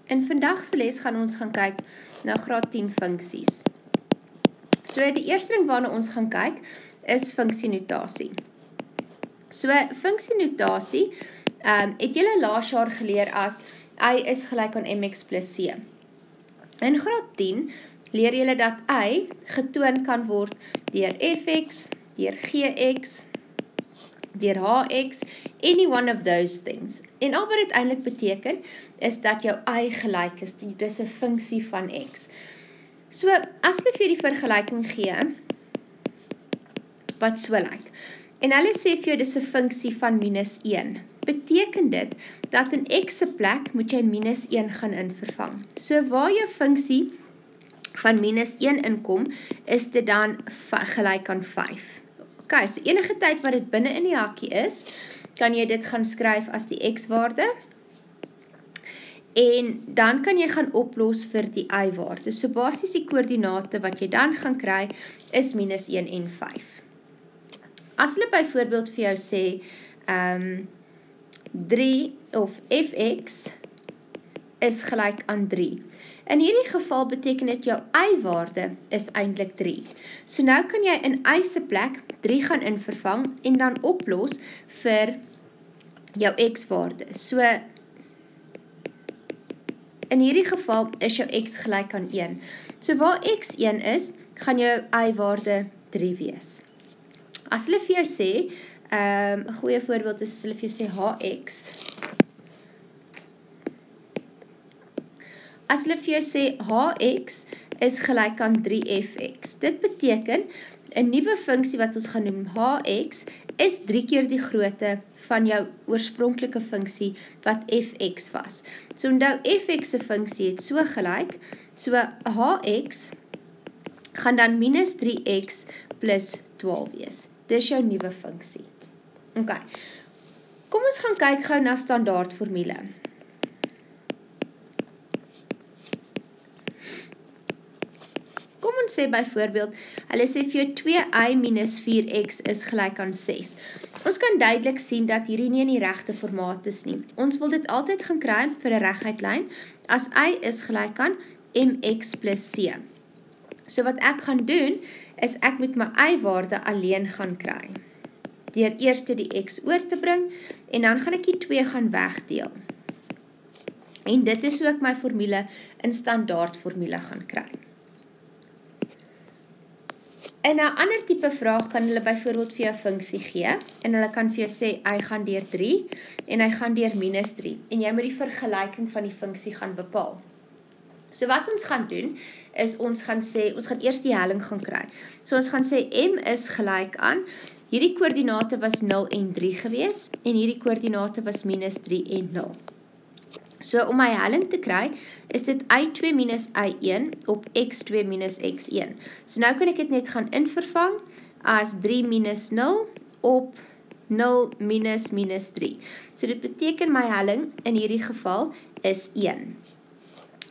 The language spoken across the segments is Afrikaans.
In vandag se les gaan ons gaan kyk na graad 10 funksies. So die eerste ding waarna ons gaan kyk is funksienotasie. So funksienotasie het julle laas jaar geleer as y is gelyk aan mx plus c. In graad 10 leer julle dat y getoon kan word deur fx, deur gx, deur hx, any one of those things. En al wat dit eintlik beteken, is dat jou y gelyk is, dis 'n funksie van x. So, as hulle vir die vergelyking gee, wat so lyk, en hulle sê vir jou dis 'n funksie van minus 1, beteken dit, dat in x se plek moet jy minus 1 gaan invervang. So, waar jou funksie van minus 1 inkom, is dit dan gelyk aan 5. Ok, so enige tyd wat dit binne in die hakkie is, kan jy dit gaan skryf as die x-waarde, en dan kan jy gaan oplos vir die y-waarde. So basies die koördinate wat jy dan gaan kry, is minus 1 en 5. As hulle byvoorbeeld vir jou sê, 3 of fx is gelyk aan 3. In hierdie geval beteken dit jou y-waarde is eintlik 3. So nou kan jy in y se plek 3 gaan invervang en dan oplos vir jou x-waarde. So in hierdie geval is jou x gelyk aan 1. So waar x 1 is, gaan jou y-waarde 3 wees. As hulle vir jou sê, 'n goeie voorbeeld is as hulle vir jou sê hx. As hulle vir jou sê hx is gelyk aan 3fx. Dit beteken 'n nuwe funksie wat ons gaan noem hx is 3 keer die grootte van jou oorspronklike funksie wat fx was. So onthou fx se funksie het so gelyk, so hx gaan dan minus 3x plus 12 wees. Dis jou nuwe funksie. Ok, kom ons gaan kyk gou na standaardformule. Kom ons sê byvoorbeeld, hulle sê vir jou 2y minus 4x is gelyk aan 6. Ons kan duidelik sien dat hierdie nie in die regte formaat is nie. Ons wil dit altyd gaan kry vir 'n reguit lyn as y is gelyk aan mx plus c. So wat ek gaan doen, is ek moet my y-waarde alleen gaan kry. Deur eers die x oor te bring, en dan gaan ek die 2 gaan wegdeel. En dit is hoe ek my formule in standaardformule gaan kry. In 'n ander tipe vraag kan hulle byvoorbeeld vir jou 'n funksie gee, en hulle kan vir jou sê, hy gaan deur 3, en hy gaan deur minus 3, en jy moet die vergelyking van die funksie gaan bepaal. So wat ons gaan doen, is ons gaan sê, ons gaan eers die helling gaan kry. So ons gaan sê, m is gelyk aan, hierdie koördinate was 0 en 3 gewees, en hierdie koördinate was minus 3 en 0. So om my helling te kry, is dit y2 minus y1 op x2 minus x1. So nou kan ek dit net gaan invervang as 3 minus 0 op 0 minus minus 3. So dit beteken my helling in hierdie geval is 1.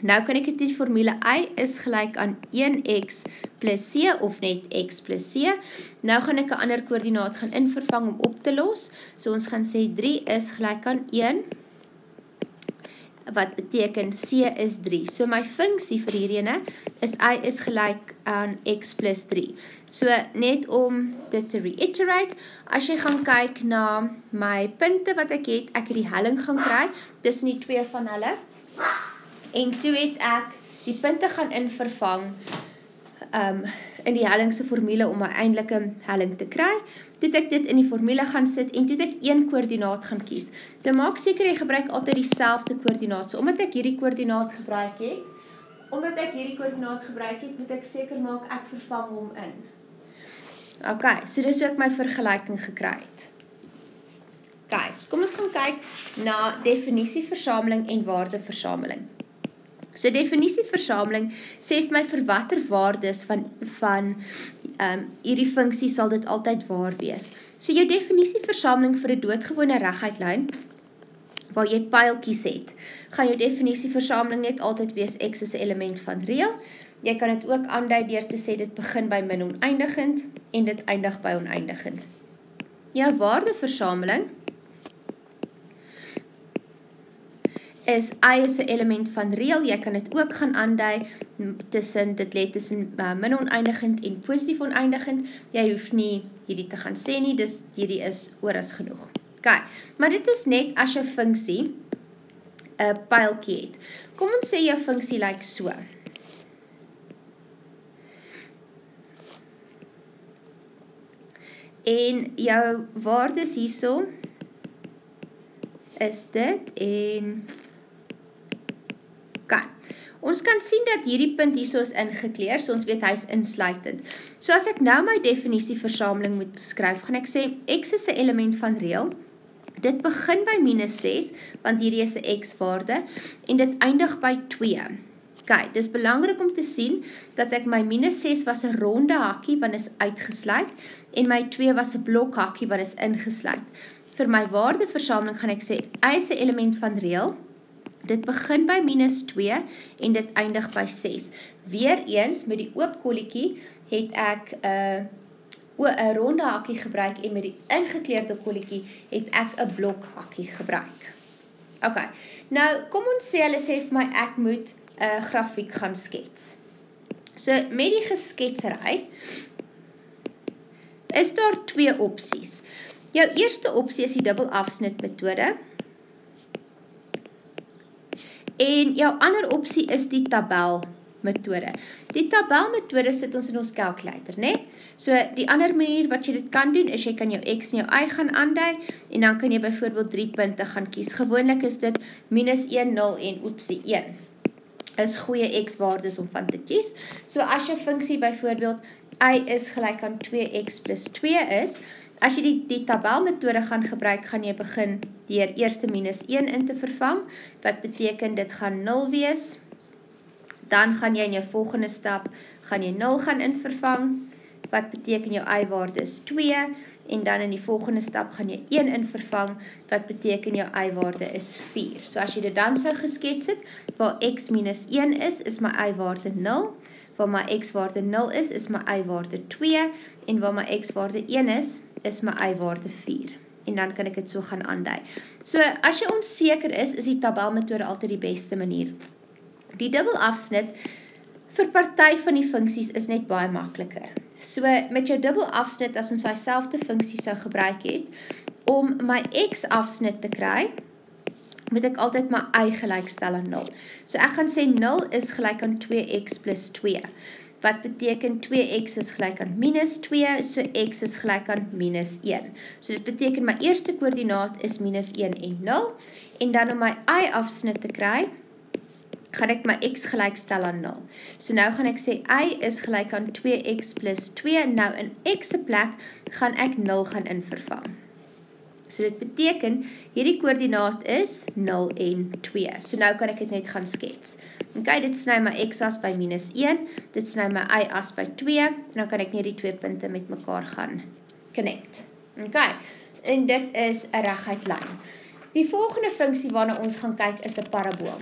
Nou kan ek die formule y is gelyk aan 1x plus c of net x plus c. Nou gaan ek 'n ander koördinaat gaan invervang om op te los. So ons gaan sê 3 is gelyk aan 1, wat beteken c is 3. So my funksie vir hierdie is y is gelyk aan x plus 3. So net om dit te reiterate, as jy gaan kyk na my punte wat ek het die helling gaan kry tussen die twee van hulle. En toe het ek die punte gaan invervang in die hellingse formule om my eindelike helling te kry. Toe het ek dit in die formule gaan sit en toe het ek een koördinaat gaan kies. So maak seker jy gebruik altyd dieselfde koördinaat. So omdat ek hierdie koördinaat gebruik het, moet ek seker maak ek vervang hom in. Ok, so dis hoe ek my vergelyking gekry het. Ok, so kom ons gaan kyk na definisieversameling en waardeversameling. So definisieversameling sê vir my vir watter waardes van hierdie funksie sal dit altyd waar wees. So jou definisieversameling vir 'n doodgewone reguitlyn, waar jy pyltjies het, gaan jou definisieversameling net altyd wees x is 'n element van reël. Jy kan dit ook aandui deur te sê dit begin by min oneindigend en dit eindig by oneindigend. Jou waardeversameling is y is 'n element van reël. Jy kan dit ook gaan aandui dit lê tussen min oneindigend en positief oneindigend. Jy hoef nie hierdie te gaan sê nie, hierdie is oor as genoeg. Okay, maar dit is net as jou funksie 'n pyltjie het. Kom ons sê jou funksie lyk so. En jou waardes hierso is dit en okay. Ons kan sien dat hierdie punt hierso is ingekleer, so ons weet hy is insluitend. So as ek nou my definisieversameling moet skryf, gaan ek sê x is 'n element van reël. Dit begin by -6, want hierdie is 'n x-waarde, en dit eindig by 2. Okay, dis belangrik om te sien dat ek my -6 was 'n ronde hakkie, want is uitgesluit, en my 2 was 'n blokhakkie, wat is ingesluit. Vir my waardeversameling gaan ek sê, y is 'n element van reël, dit begin by -2, en dit eindig by 6. Weereens, met die oop kolletjie, het ek 'n ronde hakkie gebruik, en met die ingekleurde kolletjie, het ek 'n blokhakkie gebruik. Ok, nou, kom ons sê, hulle sê vir my, ek moet 'n grafiek gaan skets. So, met die gesketsery, is daar 2 opsies. Jou eerste opsie is die dubbelafsnit metode, en jou ander opsie is die tabelmetode. Die tabelmetode sit ons in ons calculator, né? So, die ander manier wat jy dit kan doen, is jy kan jou x en jou y gaan aandui, en dan kan jy byvoorbeeld 3 punte gaan kies. Gewoonlik is dit -1, 0 en opsie 1. Is goeie x-waardes om van te kies. So, as jou funksie byvoorbeeld y is gelyk aan 2x plus 2 is, as jy die tabelmetode gaan gebruik, gaan jy begin deur eerste -1 in te vervang, wat beteken dit gaan 0 wees. Dan gaan jy in jou volgende stap, gaan jy 0 gaan invervang, wat beteken jou y-waarde is 2, en dan in die volgende stap gaan jy 1 invervang, wat beteken jou y-waarde is 4. So as jy dit dan sou geskets het, waar x -1 is my y-waarde 0, waar my x-waarde 0 is my y-waarde 2, en waar my x-waarde 1 is my y-waarde 4. En dan kan ek dit so gaan aandui. So, as jy onseker is die tabelmetode altyd die beste manier. Die dubbelafsnit vir party van die funksies is net baie makliker. So, met jou dubbelafsnit, as ons daai selfde funksie sou gebruik het, om my x-afsnit te kry, moet ek altyd my y gelyk stel aan 0. So, ek gaan sê 0 is gelyk aan 2x plus 2. Wat beteken 2x is gelyk aan -2, so x is gelyk aan -1. So dit beteken my eerste koördinaat is -1 en 0, en dan om my y-afsnit te kry, gaan ek my x gelyk stel aan 0. So nou gaan ek sê y is gelyk aan 2x plus 2, nou in x se plek gaan ek 0 gaan invervang. So dit beteken, hierdie koördinaat is 0 en 2. So nou kan ek dit net gaan skets. Ok, dit sny my x-as by -1, dit sny my y-as by 2, en dan kan ek net die 2 punte met mekaar gaan connect. Ok, en dit is 'n reguit lyn. Die volgende funksie waarna ons gaan kyk is 'n parabool.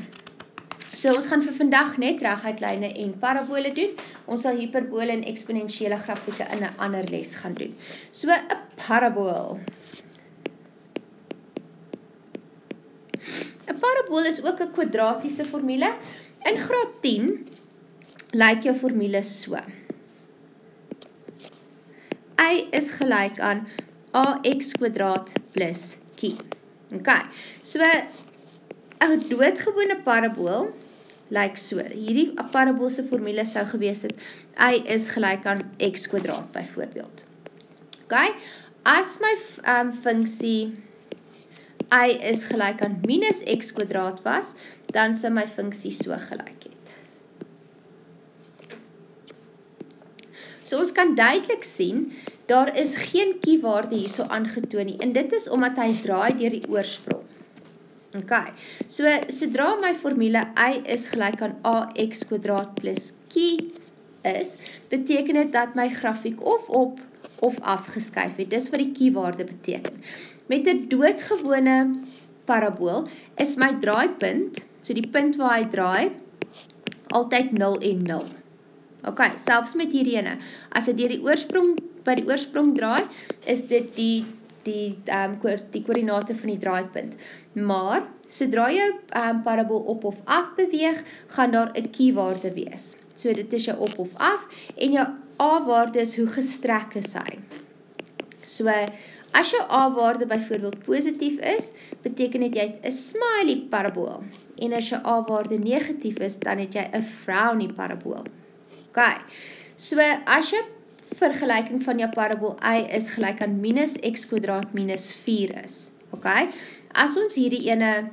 So ons gaan vir vandag net reguitlyne en parabole doen. Ons sal hiperbole en eksponensiële grafieke in 'n ander les gaan doen. So 'n parabool. 'n Parabool is ook 'n kwadratiese formule. In graad 10 lyk jou formule so. Y is gelyk aan ax² plus q. Ok, so 'n doodgewone parabool lyk so. Hierdie parabool se formule sou gewees het, y is gelyk aan x² byvoorbeeld. Ok, as my funksie y is gelyk aan -x² was, dan sou my funksie so gelyk het. So ons kan duidelik sien, daar is geen q-waarde hierso aangetoon nie, en dit is omdat hy draai deur die oorsprong. Ok, so sodra my formule y is gelyk aan ax² plus q is, beteken dit dat my grafiek of op of afgeskuif het. Dis wat die q-waarde beteken. Met 'n doodgewone parabool is my draaipunt, so die punt waar hy draai, altyd 0 en 0. Ok, selfs met hierdie ene, as hy by die oorsprong draai, is dit die die koördinate van die draaipunt. Maar, sodra jou parabool op of af beweeg, gaan daar 'n key-waarde wees. So dit is jou op of af, en jou A-waarde is hoe gestrek is hy. So, as jou A-waarde byvoorbeeld positief is, beteken dit jy het 'n smiley parabool. En as jou A-waarde negatief is, dan het jy 'n frowny parabool. Okay, so as jou vergelyking van jou parabool y is gelyk aan minus x kwadraat minus 4 is. Okay, as ons hierdie ene,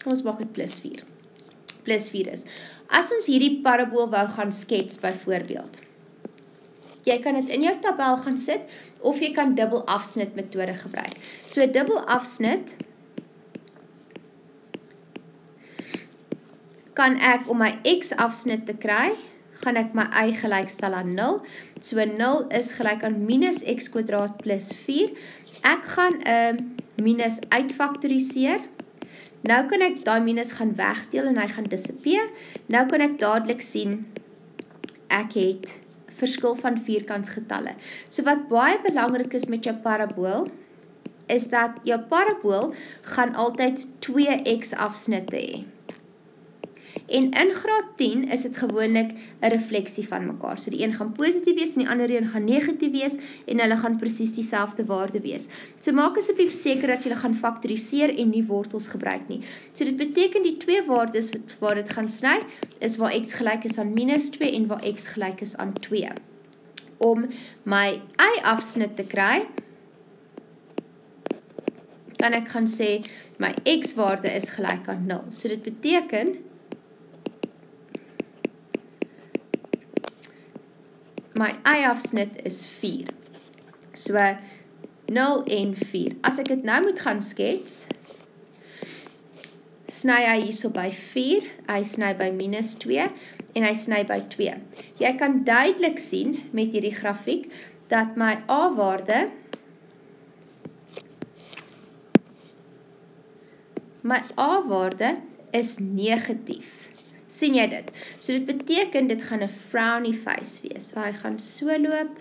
ons maak dit plus 4. Plus 4 is. As ons hierdie parabool wou gaan skets byvoorbeeld, jy kan dit in jou tabel gaan sit, of jy kan dubbel afsnit metode gebruik. So dubbel afsnit kan ek om my x afsnit te kry, gaan ek my y gelyk stel aan 0. So 0 is gelyk aan minus x kwadraat plus 4. Ek gaan minus uitfaktoriseer. Nou kan ek daai minus gaan wegdeel en hy gaan disappear. Nou kan ek dadelik sien, ek het verskil van vierkantsgetalle. So wat baie belangrik is met jou parabool, is dat jou parabool gaan altyd 2x afsnitte hê. En in graad 10 is dit gewoonlik 'n refleksie van mekaar. So die een gaan positief wees en die ander een gaan negatief wees en hulle gaan presies dieselfde waarde wees. So maak asseblief seker dat jy gaan faktoriseer en nie wortels gebruik nie. So dit beteken die twee waardes waar dit gaan sny, is waar x gelyk is aan minus 2 en waar x gelyk is aan 2. Om my y-afsnit te kry, kan ek gaan sê, my x-waarde is gelyk aan 0. So dit beteken, my y-afsnit is 4. So, 0 en 4. As ek dit nou moet gaan skets, sny hy hierso by 4, hy sny by minus 2, en hy sny by 2. Jy kan duidelik sien met hierdie grafiek, dat my A-waarde, is negatief. Sien jy dit? So dit beteken, dit gaan 'n frowny face wees. So hy gaan so loop.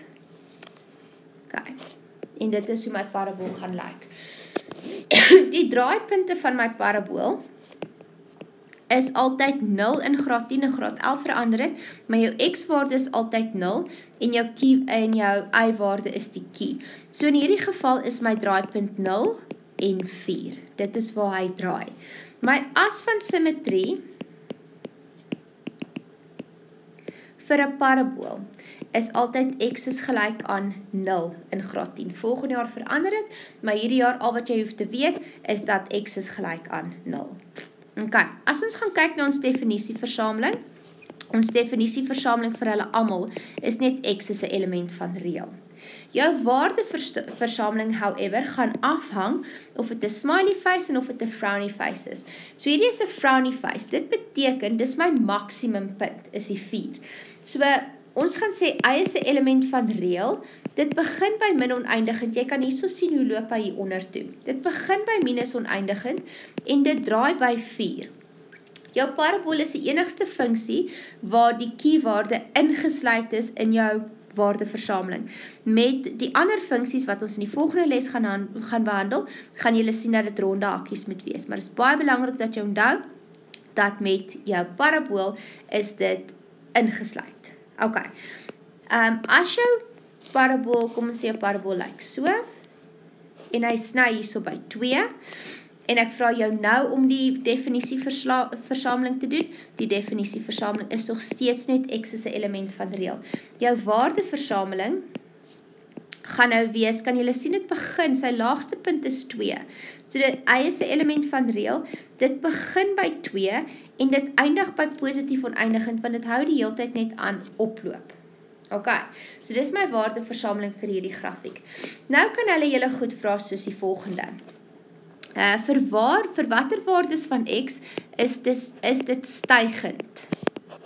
Okay. En dit is hoe my parabool gaan lyk. Die draaipunte van my parabool is altyd 0 in graad 10 en graad 11 verander het, maar jou x-waarde is altyd 0 en jou y-waarde is die key. So in hierdie geval is my draaipunt 0 en 4. Dit is waar hy draai. My as van simmetrie vir 'n parabool is altyd x is gelyk aan 0 in graad 10. Volgende jaar verander dit, maar hierdie jaar al wat jy hoef te weet is dat x is gelyk aan 0. Okay, as ons gaan kyk na ons definisieversameling, ons definisieversameling vir hulle almal is net x is 'n element van reël. Jou waardeversameling, however, gaan afhang of dit 'n smiley face en of dit 'n frowny face is. So hierdie is 'n frowny face. Dit beteken, dis my maksimum punt, is die 4. So, ons gaan sê, y is 'n element van reël. Dit begin by min oneindigend. Jy kan hierso sien hoe loop hy hier onder toe. Dit begin by minus oneindigend en dit draai by 4. Jou parabool is die enigste funksie waar die key-waarde ingesluit is in jou waardeversameling. Met die ander funksies wat ons in die volgende les gaan behandel, gaan julle sien dat dit ronde hakkies moet wees. Maar dit is baie belangrik dat jy onthou dat met jou parabool is dit ingesluit. Okay. As jou parabool, kom ons sê jou parabool lyk so, en hy sny hierso by 2, en ek vra jou nou om die definisieversameling te doen. Die definisieversameling is nog steeds net x is 'n element van reël. Jou waardeversameling gaan nou wees, kan julle sien dit begin, sy laagste punt is 2. So dit is 'n element van reël, dit begin by 2 en dit eindig by positief oneindigend, want dit hou die hele tyd net aan oploop. Okay, so dis my waardeversameling vir hierdie grafiek. Nou kan hulle julle goed vra soos die volgende. Vir watter waardes van x is dit stygend?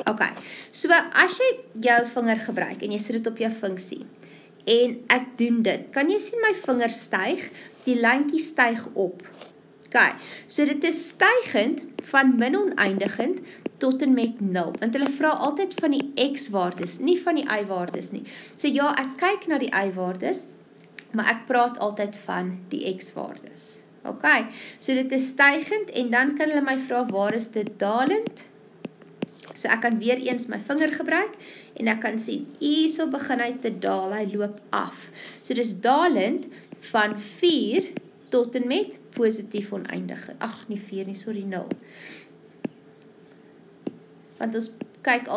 Okay, so as jy jou vinger gebruik en jy sit dit op jou funksie en ek doen dit, kan jy sien my vinger styg, die lyntjie styg op. Okay, so dit is stygend van min oneindigend tot en met 0, want hulle vra altyd van die x-waardes, nie van die y-waardes nie. So ja, ek kyk na die y-waardes maar ek praat altyd van die x-waardes. Ok, so dit is stygend en dan kan hulle my vra waar is dit dalend? So ek kan weer eens my vinger gebruik en ek kan sien, hierso begin hy te daal, hy loop af. So dis dalend van 4 tot en met positief oneindige. Ag, nie 4 nie, sorry 0. Want ons kyk altyd